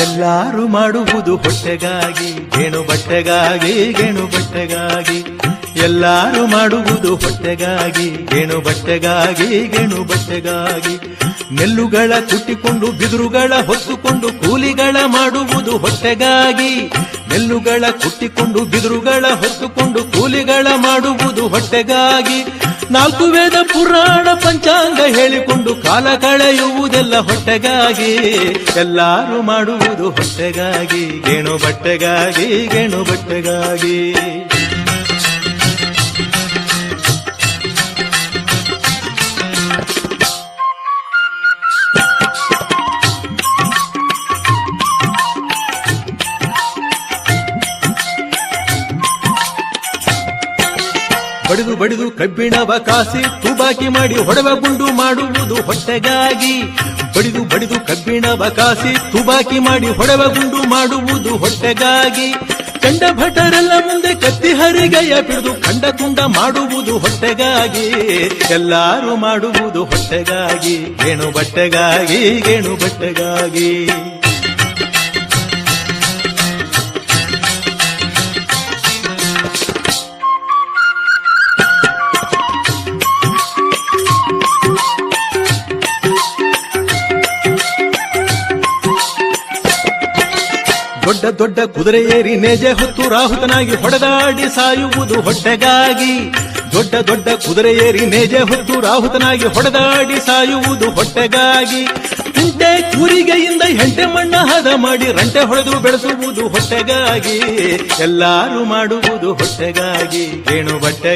ಎಲ್ಲಾರು ಮಾಡುವುದು ಹೊಟ್ಟೆಗಾಗಿ ಗೇಣು ಬಟ್ಟೆಗಾಗಿ ಗೇಣು ಬಟ್ಟೆಗಾಗಿ ಎಲ್ಲಾರು ಮಾಡುವುದು ಹೊಟ್ಟೆಗಾಗಿ ಗೇಣು ಬಟ್ಟೆಗಾಗಿ ಗೇಣು ಬಟ್ಟೆಗಾಗಿ ನೆಲ್ಲುಗಳ ಕುಟ್ಟಿಕೊಂಡು ಬಿದುರುಗಳ ಹೊತ್ತುಕೊಂಡು ಕೂಲಿಗಳ ಮಾಡುವುದು ಹೊಟ್ಟೆಗಾಗಿ ನೆಲ್ಲುಗಳ ಕುಟ್ಟಿಕೊಂಡು ಬಿದುರುಗಳ ಹೊತ್ತುಕೊಂಡು ಕೂಲಿಗಳ ಮಾಡುವುದು ಹೊಟ್ಟೆಗಾಗಿ ನಾಲ್ಕು ವೇದ ಪುರಾಣ ಪಂಚಾಂಗ ಹೇಳಿಕೊಂಡು ಕಾಲ ಕಳೆಯುವುದೆಲ್ಲ ಹೊಟ್ಟೆಗಾಗಿ ಎಲ್ಲಾರು ಮಾಡುವುದು ಹೊಟ್ಟೆಗಾಗಿ ಗೇಣು ಬಟ್ಟೆಗಾಗಿ ಗೇಣು ಬಟ್ಟೆಗಾಗಿ ಬಡಿದು ಬಡಿದು ಕಬ್ಬಿಣವ ಕಾಸಿ ತುಬಾಕಿ ಮಾಡಿ ಹೊಡೆವ ಗುಂಡು ಮಾಡುವುದು ಹೊಟ್ಟೆಗಾಗಿ ಬಡಿದು ಬಡಿದು ಕಬ್ಬಿಣವ ಕಾಸಿ ತುಬಾಕಿ ಮಾಡಿ ಹೊಡೆವ ಗುಂಡು ಮಾಡುವುದು ಹೊಟ್ಟೆಗಾಗಿ ಕಂಡ ಭಟರೆಲ್ಲ ಮುಂದೆ ಕತ್ತಿ ಹರಿಗಯ್ಯ ಬಿಡಿದು ಕಂಡ ತುಂಡ ಮಾಡುವುದು ಹೊಟ್ಟೆಗಾಗಿ ಎಲ್ಲಾರು ಮಾಡುವುದು ಹೊಟ್ಟೆಗಾಗಿ ಗೇಣು ಬಟ್ಟೆಗಾಗಿ ಗೇಣು ಬಟ್ಟೆಗಾಗಿ ದೊಡ್ಡ ದೊಡ್ಡ ಕುದುರೆ ಏರಿ ನೇಜೆ ಹೊತ್ತು ರಾಹುತನಾಗಿ ಹೊಡೆದಾಡಿ ಸಾಯುವುದು ಹೊಟ್ಟೆಗಾಗಿ ದೊಡ್ಡ ದೊಡ್ಡ ಕುದುರೆ ಏರಿ ನೇಜೆ ಹೊತ್ತು ರಾಹುತನಾಗಿ ಹೊಡೆದಾಡಿ ಸಾಯುವುದು ಹೊಟ್ಟೆಗಾಗಿ ಕುಂಟೆ ಕೂರಿಗೆಯಿಂದ ಹೆಂಟೆ ಮಣ್ಣ ಹದ ಮಾಡಿ ರಂಟೆ ಹೊಡೆದು ಬೆಳೆಸುವುದು ಹೊಟ್ಟೆಗಾಗಿ ಎಲ್ಲಾರು ಮಾಡುವುದು ಹೊಟ್ಟೆಗಾಗಿ ಗೇಣು ಬಟ್ಟೆ